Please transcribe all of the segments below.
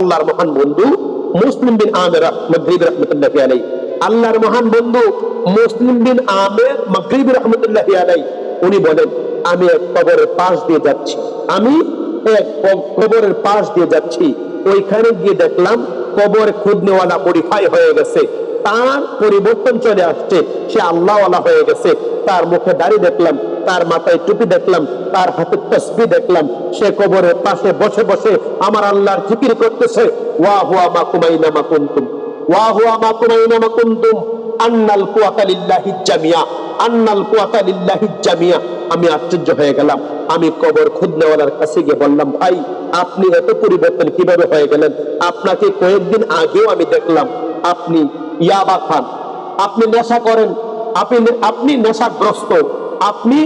আল্লাহর মহান বন্ধু মুসলিম বিন আমের মাগরিবি রাহমাতুল্লাহি আলাইহি, আল্লাহর মহান বন্ধু মুসলিম বিন আমের মাগরিবি রাহমাতুল্লাহি আলাইহি উনি বলেন, আমি এক কবরের পাশ দিয়ে যাচ্ছি, আমি এক কবরের পাশ দিয়ে যাচ্ছি, ওইখানে গিয়ে দেখলাম কবর খুদনেওয়ালা মডিফাই হয়ে গেছে, তার পরিবর্তন চলে আসছে, সে আল্লাহওয়ালা হয়ে গেছে, তার মুখে দাড়ি দেখলাম, তার মাথায় টুপি দেখলাম, তার হাতে তাসবিহ দেখলাম, সে কবরের পাশে বসে বসে আমার আল্লাহর জিকির করতেছে, ওয়া হুয়া মাকুম আইনামা কুনতুম, ওয়া হুয়া মাকুম আইনামা কুনতুম, আন্নাল কুওয়াতা লিল্লাহি জামিয়া, আন্নাল কুওয়াতা লিল্লাহি জামিয়া। আমি আশ্চর্য হয়ে গেলাম। আমি কবর খুদনেওয়ালার কাছে গিয়ে বললাম, ভাই আপনি এত পরিবর্তন কিভাবে হয়ে গেলেন? আপনাকে কয়েকদিন আগেও আমি দেখলাম আপনি ইয়াবা খান, আপনি নেশা করেন, আপনি নেশাগ্রস্ত, আপনি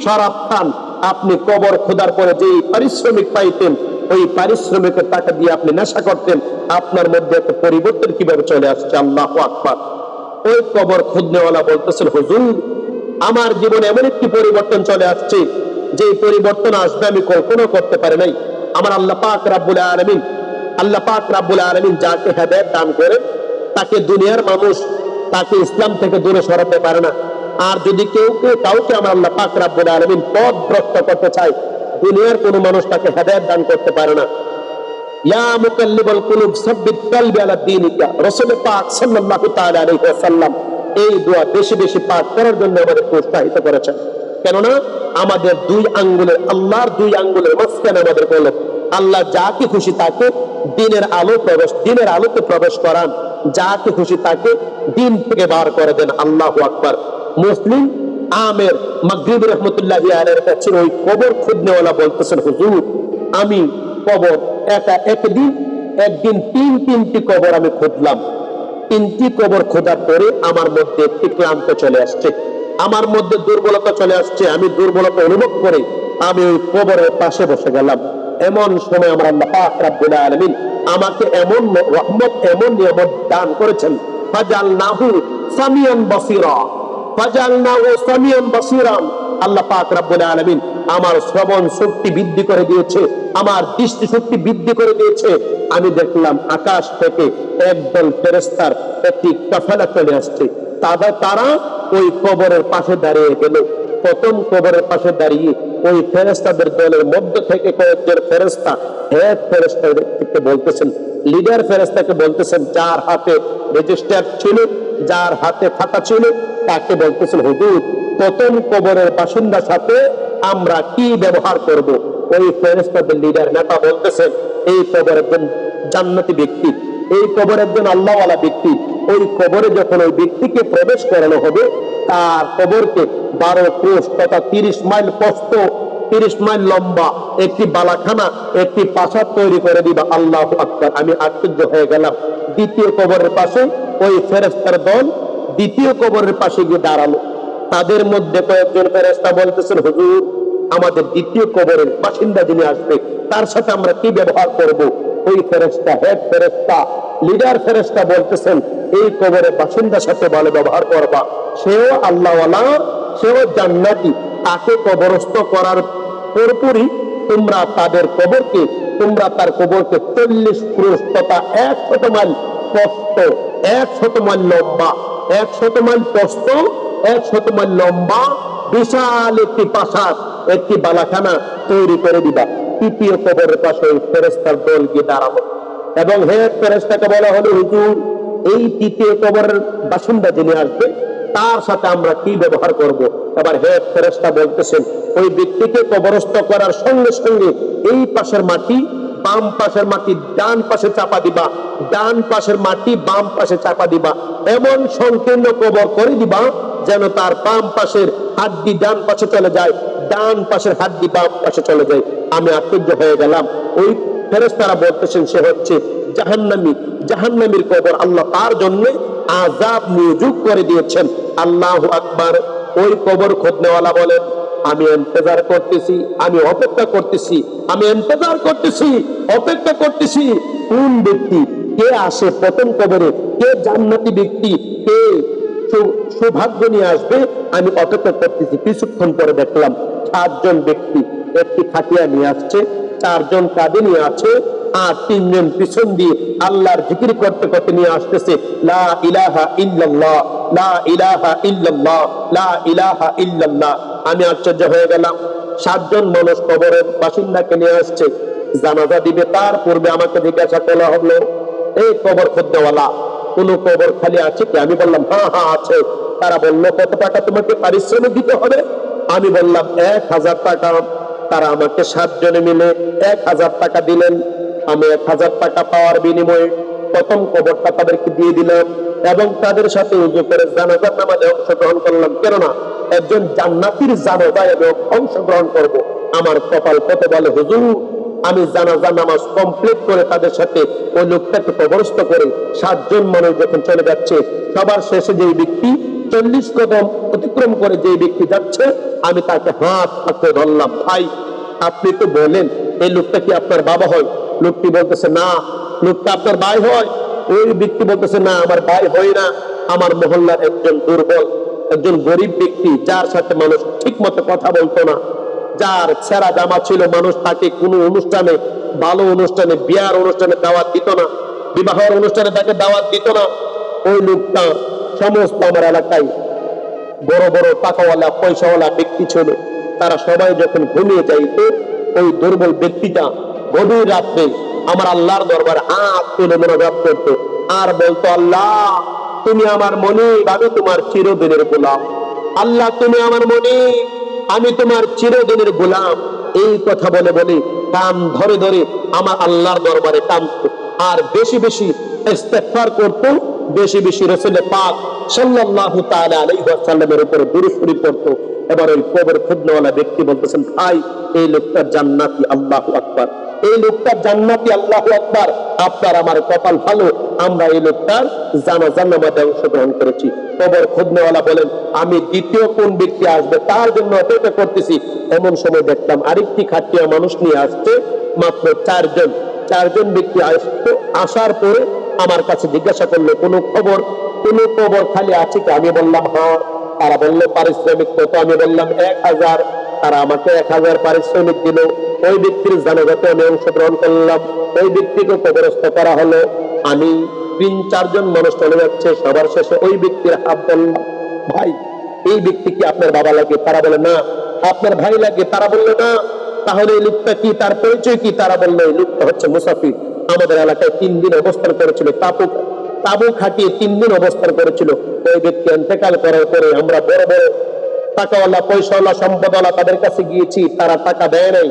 শরাব খান, আপনি কবর খোদার পরে যে পারিশ্রমিক পাইতেন ওই পারিশ্রমিকের টাকা দিয়ে আপনি নেশা করতেন, আপনার মধ্যে একটা পরিবর্তন কিভাবে চলে আসছে? আল্লাহু আকবার। ওই কবর খুদনেওয়ালা বলতেছেন, হুজুর আমার জীবনে এমন একটি পরিবর্তন চলে আসছে যে পরিবর্তন আসবে আমি কল্পনা করতে পারি নাই। আমার আল্লাহ পাক রব্বুল আলামিন, আল্লাহ পাক রব্বুল আলামিন যাকে হেদায়েত দান করেন তাকে দুনিয়ার মানুষ তাকে ইসলাম থেকে দূরে সরাতে পারে না। আর যদি কাউকে আমার আল্লাহ পাক রব্বুল আলামিন পথভ্রষ্ট করতে চায়, দুনিয়ার কোনো মানুষ তাকে হেদায়েত দান করতে পারে না। ইয়া মুকাল্লিবাল কুলুব সাব্বিত কলবি আলা দীনিকা, রাসূল পাক সাল্লাল্লাহু তাআলা আলাইহি ওয়াসাল্লাম এই দোয়া বেশি বেশি পাঠ করার জন্য আমাদের উৎসাহিত করেছেন। কেননা আমাদের দুই আঙ্গুলের, আল্লাহর দুই আঙ্গুলের মাঝখানে আমাদের কলব। আল্লাহ যাকে খুশি তাকে দিনের আলোতে প্রবেশ করান, যাকে খুশি তাকে দিন থেকে বার করে দেন। আল্লাহু আকবার। মুসলিম আমের মাগরিবি রাহমাতুল্লাহি আলাইহির কাছে ওই কবর খুদনেওয়ালা বলতেছেন, হুজুর আমি কবর একদিন তিনটি কবর আমি খুঁজলাম। তিনটি কবর খোঁজার পরে আমার মধ্যে একটি ক্লান্ত চলে আসছে, আমার মধ্যে দুর্বলতা চলে আসছে। আমি দুর্বলতা অনুভব করে আমি ওই কবরের পাশে বসে গেলাম। এমন সময় আমার আল্লাহ পাক রব্বুল আলামিন আমাকে এমন রহমত, এমন নিয়ামত দান করেছেন, ফাজালনাহু সামিয়ান বাসীরা, ফাজালনাহু সামিয়ান বাসীরা। আল্লাহ পাক রব্বুল আলামিন আমার শ্রবণ শক্তি বৃদ্ধি করে দিয়েছে, আমার দৃষ্টি শক্তি বৃদ্ধি করে দিয়েছে। আমি দেখলাম আকাশ থেকে একদল ফেরেশতার একটি কাফেলা চলে আসছে। তারা ওই কবরের পাশে দাঁড়িয়ে গেল। প্রথম কবরের পাশে দাঁড়িয়ে ওই ফেরেশতাদের দলের মধ্য থেকে কয়েকজন ফেরেশতা এক ফেরেশতাকে বলতেছেন, লিডার ফেরেশতাকে বলতেছেন, যার হাতে রেজিস্টার ছিল, যার হাতে খাতা ছিল, তাকে বলতেছেন, হুজুর প্রথম কবরের বাসিন্দার সাথে আমরা কি ব্যবহার করব? ওই ফেরেশতাদের লিডার নেতা বলতেছেন, এই কবর একজন জান্নাতি ব্যক্তি, এই কবর একজন আল্লাহওয়ালা ব্যক্তি। ওই কবরে যখন ওই ব্যক্তিকে প্রবেশ করানো হবে, তার কবরকে 12 ক্রোশ তথা 30 মাইল প্রস্থ, 30 মাইল লম্বা একটি বালাখানা, একটি প্রাসাদ তৈরি করে দিবা। আল্লাহু আকবার। আমি আশ্চর্য হয়ে গেলাম। দ্বিতীয় কবরের পাশে ওই ফেরেশতার দল দ্বিতীয় কবরের পাশে গিয়ে দাঁড়ালো। তাদের মধ্যে কয়েকজন ফেরেশতা বলতেছেন, হুজুর আমাদের দ্বিতীয় কবরের বাসিন্দা যিনি আসবে তার সাথে আমরা কি ব্যবহার করব? ওই ফেরেশতা, হেড ফেরেশতা, লিডার ফেরেশতা বলতেছেন, এই কবরের বাসিন্দার সাথে ভালো ব্যবহার করবা, সেও আল্লাহওয়ালা, সেও জান্নাতি। তাকে কবরস্থ করার পরপরই তোমরা তার কবরকে 40 ক্রোশ তথা 100 মাইল প্রস্থ, 100 মাইল লম্বা, 100 মাইল প্রস্থ, 100 মাইল লম্বা বিশাল একটি প্রাসাদ, একটি বালাখানা তৈরি করে দিবা। তৃতীয় কবরের পাশে ওই ফেরেশতার দল গিয়ে দাঁড়ালো এবং হেড ফেরেশতাকে বলা হলো, হুজুর এই তৃতীয় কবরের বাসিন্দা যিনি আসবে তার সাথে আমরা কি ব্যবহার করব? এবার হেড ফেরেশতা বলতেছেন, ওই ব্যক্তিকে কবরস্থ করার সঙ্গে সঙ্গে এই পাশের মাটি বাম পাশের মাটি ডান পাশে চাপা দিবা, ডান পাশের মাটি বাম পাশে চাপা দিবা, এমন সংকীর্ণ কবর করে দিবা যেন তার বাম পাশের হাড্ডি ডান পাশে চলে যায়, ডান পাশের হাড্ডি বাম পাশে চলে যায়। আমি আশ্চর্য হয়ে গেলাম। ওই ফেরেশতারা বলতেছেন, সে হচ্ছে জাহান্নামী, জাহান্নামীর কবর আল্লাহ তার জন্য আযাব নিযুক্ত করে দিয়েছেন। আল্লাহু আকবার। ওই কবর খুদনেওয়ালা বলেন, আমি ইন্তজার করতেছি, আমি অপেক্ষা করতেছি, আমি ইন্তজার করতেছি, অপেক্ষা করতেছি কোন ব্যক্তি কে আসে প্রথম কবরে, কে জান্নাতি ব্যক্তি, কে সৌভাগ্য নিয়ে আসবে। আমি অপেক্ষা করতেছি। কিছুক্ষণ পরে দেখলাম 4 জন ব্যক্তি একটি খাটিয়া নিয়ে আসছে, 4 জন কাঁধে নিয়ে আছে, আর তিনজন পিছন দিয়ে আল্লাহর জিকির করতে করতে নিয়ে আসতেছে, লা ইলাহা ইল্লাল্লাহ, লা ইলাহা ইল্লাল্লাহ, লা ইলাহা ইল্লাল্লাহ। আমি আশ্চর্য হয়ে গেলাম। 7 জন মানুষ কবরের বাসিন্দাকে নিয়ে আসছে, জানাজা দিবে। তার পূর্বে আমাকে জিজ্ঞাসা করা হলো, এই কবর খোঁজনেওয়ালা, কোন কবর খালি আছে কি? আমি বললাম হ্যাঁ হ্যাঁ আছে। তারা বলল, কত টাকা তোমাকে পারিশ্রমিক দিতে হবে? আমি বললাম 1000 টাকা। তারা আমাকে 7 জনে মিলে 1000 টাকা দিলেন। আমি 1000 টাকা পাওয়ার বিনিময়ে প্রথম কবরটা তাদেরকে দিয়ে দিলাম এবং তাদের সাথে উজু করে জানাজার নামাজে অংশগ্রহণ করলাম। কেননা একজন জান্নাতীর জানাজায় এবং অংশগ্রহণ করব, আমার কপাল কত বলে হুজুর। আমি জানাজা নামাজ কমপ্লিট করে তাদের সাথে ওই লোকটাকে কবরস্থ করে 7 জন মানুষ যখন চলে যাচ্ছে, সবার শেষে যে ব্যক্তি 40 কদম অতিক্রম করে যে ব্যক্তি যাচ্ছে, আমি তাকে হাত হাতে ধরলাম, ভাই আপনি তো বলেন এই লোকটা কি আপনার বাবা হয়? লোকটি বলতেছে না। লোকটা আপনার ভাই হয়? ওই ব্যক্তি বলতেছে না, আমার ভাই হয় না, আমার মহল্লার একজন দুর্বল, একজন গরিব ব্যক্তি, যার সাথে মানুষ ঠিক মতো কথা বলতো না, যার ছেঁড়া জামা ছিল, মানুষ তাকে কোনো অনুষ্ঠানে, ভালো অনুষ্ঠানে, বিয়ার অনুষ্ঠানে দাওয়াত দিত না, বিবাহের অনুষ্ঠানে তাকে দাওয়াত দিত না। ওই লোকটা সমস্ত আমার এলাকায় বড় বড় টাকাওয়ালা পয়সাওয়ালা ব্যক্তি ছিল, তারা সবাই যখন ঘুমিয়ে যাইতো, ওই দুর্বল ব্যক্তিটা গভীর রাত্রে আমার আল্লাহর দরবারে হাত তুলে মোনাজাত করতো আর বলতো, আল্লাহ তুমি আমার মনিব, আমি তোমার চিরদিনের গোলাম। আল্লাহ তুমি আমার মনিব, আমি তোমার চিরদিনের গোলাম। এই কথা বলে বলে কান ধরে ধরে আমার আল্লাহর দরবারে কাঁদতো আর বেশি বেশি ইস্তেগফার করতো, বেশি বেশি রাসূল পাক সাল্লাল্লাহু তাআলা আলাইহি ওয়াসাল্লামের উপরে দুরূদ শরীফ পড়তো। এবার ওই কবর খুঁজনেওয়ালা ব্যক্তি বলতেছেন, ভাই এই লোকটা জান্নাতি, আল্লাহু আকবার, এই লোকটা জান্নাতি, আল্লাহু আকবার। আপনার আমার কপাল ভালো, আমরা এই লোকটার জানাজার নামাজে অংশগ্রহণ করেছি। কবর খুঁজনেওয়ালা বলেন, আমি দ্বিতীয় কোন ব্যক্তি আসবে তার জন্য অপেক্ষা করতেছি। এমন সময় দেখলাম আরেকটি খাটিয়া মানুষ নিয়ে আসছে, মাত্র 4 জন। 4 জন ব্যক্তি আসতো। আসার পরে আমার কাছে জিজ্ঞাসা করলো, কোনো খবর, কোনো কবর খালি আছে কি? আমি বললাম হ্যাঁ। তারা বললো পারিশ্রমিক কত? আমি বললাম 1000। তারা আমাকে 1000 পারিশ্রমিক দিল। ওই ব্যক্তির জানাজাতে আমি অংশগ্রহণ করলাম, ওই ব্যক্তিকে কবরস্থ করা হলো। আমি 3-4 জন মানুষ চলে যাচ্ছে, সবার শেষে ওই ব্যক্তির হাত ধরলাম, ভাই এই ব্যক্তি কি আপনার বাবা লাগে? তারা বলে না। আপনার ভাই লাগে? তারা বললো না। তাহলে এই লোকটা কি, তার পরিচয় কি? তারা বললো এই লোকটা হচ্ছে মুসাফির, আমাদের এলাকায় 3 দিন অবস্থান করেছিল, তাবু খাটিয়ে 3 দিন অবস্থান করেছিল। ওই ব্যক্তি ইন্তেকাল করার পরে আমরা বড় বড় টাকাওয়ালা পয়সাওয়ালা সম্পদওয়ালা তাদের কাছে গিয়েছি, তারা টাকা দেয় নাই।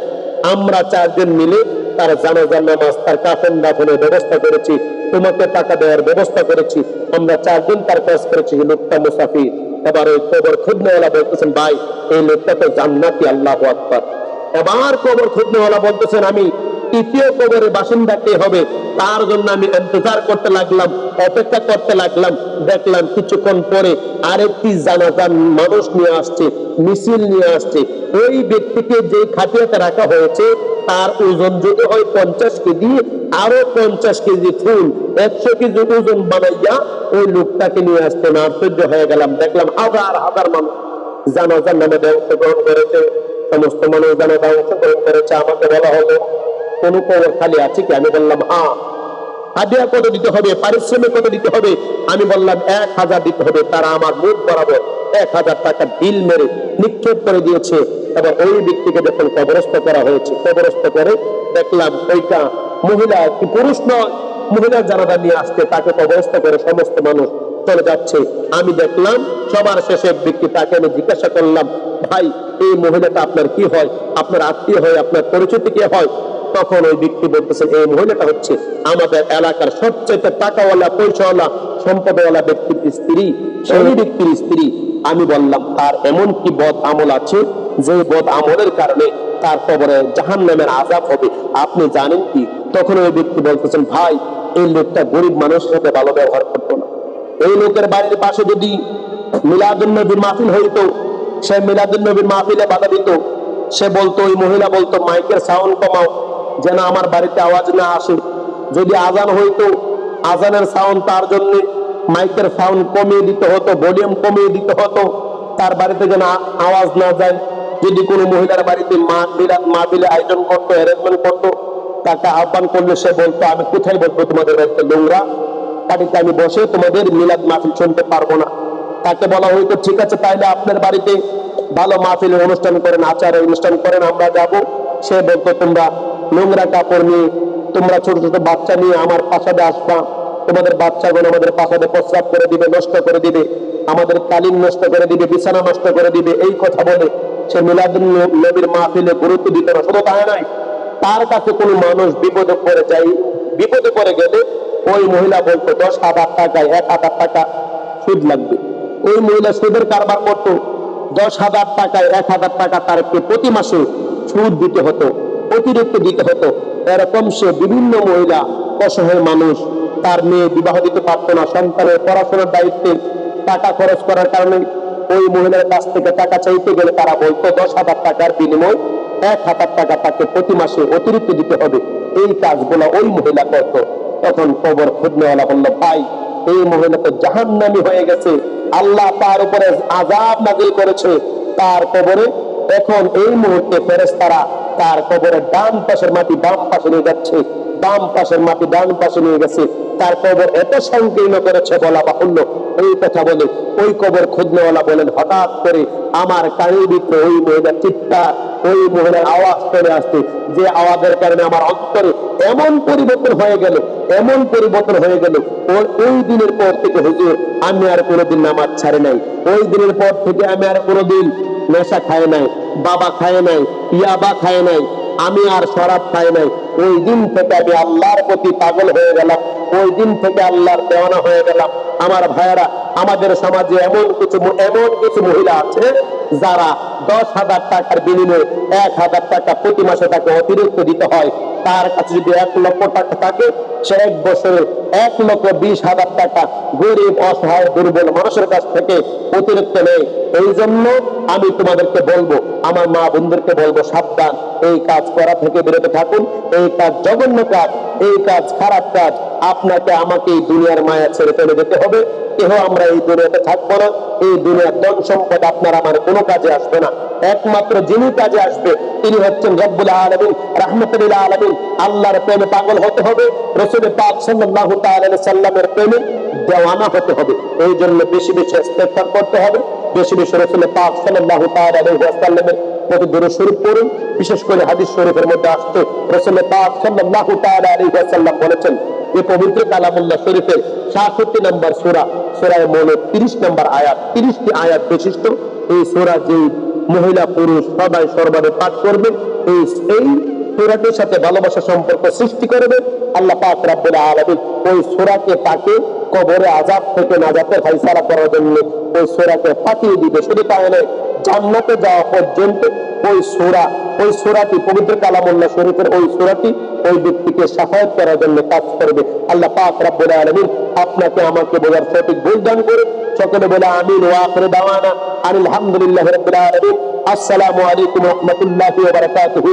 আমরা 4 জন মিলে তার জানাজার নামাজ, তার কাফন দাফনের ব্যবস্থা করেছি, তোমাকে টাকা দেওয়ার ব্যবস্থা করেছি। আমরা 4 জন তার কাজ করেছি। লোকটা মুসাফির। এবার ওই কবর খুঁজনেওয়ালা বলতেছেন, ভাই এই লোকটা তো জান্নাতি, আল্লাহু আকবার। এবার কবর খুঁজনেওয়ালা বলতেছেন, আমি তৃতীয় কবরের বাসিন্দা কে হবে তার জন্য আমি ইন্তজার করতে লাগলাম, অপেক্ষা করতে লাগলাম। দেখলাম কিছুক্ষণ পরে আরেকটি জানাজার মানুষ নিয়ে আসছে, মিছিল নিয়ে আসছে। ওই ব্যক্তিকে যে খাটিয়াতে রাখা হয়েছে তার ওজন যদি হয় 50 কেজি, আরো 50 কেজি ফুল, 100 কেজি ওজন বানাইয়া ওই লোকটাকে নিয়ে আসতে। না আশ্চর্য হয়ে গেলাম, দেখলাম হাজার হাজার মানুষ জানাজার নামাজে অংশগ্রহণ করেছে। সমস্ত মানুষ জানাজা অংশগ্রহণ করেছে। আমাকে বলা হলো, কোন কবর খালি আছে কি? আমি বললাম হ্যাঁ। হাদিয়া কত দিতে হবে? পারিশ্রমিক কত দিতে হবে? আমি বললাম 1000 দিতে হবে। তারা আমার মুখ বরাবর 1000 টাকা বিল মেরে নিক্ষেপ করে দিয়েছে। এবার ওই ব্যক্তিকে যখন কবরস্থ করা হয়েছে, কবরস্থ করে দেখলাম ওইটা মহিলা কি পুরুষ নয়, মহিলা জানাজা নিয়ে আসতে, তাকে কবরস্থ করে সমস্ত মানুষ চলে যাচ্ছে। আমি দেখলাম সবার শেষে ব্যক্তি, তাকে আমি জিজ্ঞাসা করলাম, ভাই এই মহিলাটা আপনার কি হয়? আপনার আত্মীয় হয়? আপনার পরিচিতি কে হয়? তখন ওই ব্যক্তি বলতেছেন, এই মহিলাটা হচ্ছে আমাদের এলাকার সবচেয়ে টাকাওয়ালা পয়সাওয়ালা সম্পদওয়ালা ব্যক্তির স্ত্রী, সেই ব্যক্তির স্ত্রী। আমি বললাম, তার এমন কি বদ আমল আছে যে বদ আমলের কারণে তার কবরে জাহান্নামের আযাব হবে? আপনি জানেন কি? তখন ওই ব্যক্তি বলতেছেন, ভাই এই লোকটা গরিব মানুষের সাথে ভালো ব্যবহার করতো না। এই লোকের বাড়ির পাশে যদি মিলাদুন নবীর মাহফিল হইতো, সে মিলাদুন নবীর মাহফিলে বাধা দিত। সে বলতো, ওই মহিলা বলতো, মাইকের সাউন্ড কমাও যেন আমার বাড়িতে আওয়াজ না আসে। যদি আজান হইতো, আজানের সাউন্ড তার জন্য মাইকের সাউন্ড কমিয়ে দিতে হতো, ভলিউম কমিয়ে দিতে হতো, তার বাড়িতে যেন আওয়াজ না যায়। যদি কোনো মহিলার বাড়িতে মাহফিলে আয়োজন করতো, অ্যারেঞ্জমেন্ট করতো, তাকে আহ্বান করলে সে বলতো, আমি কোথায় বসবো তোমাদের বাড়িতে, নোংরা পানিতে আমি বসে তোমাদের মিলাদ মাহফিল শুনতে পারবো না। তাকে বলা হইতো, ঠিক আছে তাইলে আপনার বাড়িতে ভালো মাহফিলের অনুষ্ঠান করেন, আচারের অনুষ্ঠান করেন, আমরা যাব। সে বলতো, তোমরা নোংরা কাপড় নিয়ে, তোমরা ছোট ছোট বাচ্চা নিয়ে আমার প্রাসাদে আসবা, তোমাদের বাচ্চাগণ আমাদের প্রাসাদে প্রস্রাব করে দিবে, নষ্ট করে দিবে, আমাদের কালীন নষ্ট করে দিবে, বিছানা নষ্ট করে দিবে, এই কথা বলে সে মিলাদুন নবীর মাহফিলে গুরুত্ব দিত না। শুধু তাই নয়, তার কাছে কোনো মানুষ বিপদে পড়ে যায়, বিপদে পড়ে গেলে ওই মহিলা বলতো 10,000 টাকায় 1,000 টাকা সুদ লাগবে। ওই মহিলা সুদের কারবার করতো, 10,000 টাকায় 1,000 টাকা তারকে প্রতি মাসে সুদ দিতে হতো, অতিরিক্ত দিতে হতো। এরকম সে বিভিন্ন মহিলা, অসহায় মানুষ, তার মেয়ে বিবাহ দিতে পারতো না, সন্তানের পড়াশোনার দায়িত্বে টাকা খরচ করার কারণে ওই মহিলার কাছ থেকে টাকা চাইতে গেলে তারা বলতো 10,000 টাকার বিনিময় 1,000 টাকা তাকে প্রতি মাসে অতিরিক্ত দিতে হবে। এই কাজগুলো ওই মহিলা করত। তখন কবর খুদনেওয়ালা বলল, ভাই এই মহিলা তো জাহান্নামী হয়ে গেছে, আল্লাহ তার উপরে আযাব নাযিল করেছে তার কবরে। এখন এই মুহূর্তে ফেরেশতারা তার কবরের ডান পাশের মাটি বাম পাশে নিয়ে যাচ্ছে, বাম পাশের মাটি ডান পাশে নিয়ে গেছে। তার কবর এত সংকীর্ণ করেছে বলা বাহুল্য। এই কথা বলে ওই কবর খুদনেওয়ালা বলেন, হঠাৎ করে আমার কানের ভিতরে ওই মহিলার চিৎকার, ওই মহিলার আওয়াজ চলে আসছে, যে আওয়াজের কারণে আমার অন্তরে এমন পরিবর্তন হয়ে গেল, এমন পরিবর্তন হয়ে গেল। ওই দিনের পর থেকে হুজুর আমি আর কোনোদিন নামাজ ছাড়ি নাই। ওই দিনের পর থেকে আমি আর কোনোদিন নেশা খায় নাই, বাবা খায় নাই, ইয়াবা খায় নাই, আমি আর শরাব খাই নাই। ওই দিন থেকে আমি আল্লাহর প্রতি পাগল হয়ে গেলাম, ওই দিন থেকে আল্লাহর দেওয়ানা হয়ে গেলাম। আমার ভাইয়েরা, আমাদের সমাজে এমন কিছু মহিলা আছে যারা 10,000 টাকার বিনিময়ে 1,000 টাকা প্রতি মাসে তাকে অতিরিক্ত দিতে হয়। তার কাছে যদি 1 লক্ষ টাকা থাকে, সে 1 বছরে 1,20,000 টাকা গরিব, অসহায়, দুর্বল মানুষের কাছ থেকে অতিরিক্ত নেই। এই জন্য আমি তোমাদেরকে বলবো, আমার মা বোনদেরকে বলবো, সাবধান, এই কাজ করা থেকে বিরত থাকুন। এই কাজ জঘন্য কাজ, এই কাজ খারাপ কাজ। আপনাকে আমাকে এই দুনিয়ার মায়া ছেড়ে চলে যেতে হবে। কেহ আমরা এই দুনিয়াতে থাকবো না। এই দুনিয়ার ধন সম্পদ আপনার আমার কোনো কাজে আসবে না। একমাত্র যিনি কাজে আসবে তিনি হচ্ছেন রব্বুল আলামিন, রাহমাতুল লিল আলামিন। আল্লাহর প্রেমে পাগল হতে হবে, রাসূল পাক সাল্লাল্লাহু তাআলা আলাইহি সাল্লামের প্রেমে দেওয়ানা হতে হবে। এই জন্য বেশি বেশি ইস্তেগফার করতে হবে, বেশি বেশি রাসূল পাক সাল্লাল্লাহু তাআলা আলাইহি ওয়াসাল্লামের প্রতি দরুদ শরীফ পড়ুন। বিশেষ করে হাদিস শরীফের মধ্যে আসছে, রাসূল পাক সাল্লাল্লাহু তাআলা আলাইহি ওয়াসাল্লাম বলেছেন যে পবিত্র কালামুল্লাহ শরীফের 66 নম্বর সূরা, সূরা মুলক 30 নম্বর আয়াত, 30টি আয়াত বিশিষ্ট এই সূরা যে মহিলা পুরুষ সবাই সর্বদা পাঠ করবে, এই সূরাটির সাথে ভালোবাসা সম্পর্ক সৃষ্টি করবে, আল্লাহ পাক রব্বুল আলামিন ওই সূরাকে তাকে কবরে আযাব থেকে নাজাতের ফয়সালা করার জন্য ওই সূরাকে পাঠিয়ে দিবে। শুধু তাই নয়, জান্নাতে যাওয়া পর্যন্ত ওই সূরাটি পবিত্র কালামুল্লাহ শরীফের ওই সূরাটি ওই ব্যক্তিকে শাফায়াত করার জন্য কাজ করবে। আল্লাহ পাক রব্বুল আলামিন আপনাকে আমাকে বোঝার সঠিক বুঝ দান করে। সকলে বলে আমিন। ওয়া আখিরু দাওয়ানা আলহামদুলিল্লাহি রাব্বিল আলামিন। আসসালামু আলাইকুম ওয়া রাহমাতুল্লাহি ওয়া বারাকাতুহু।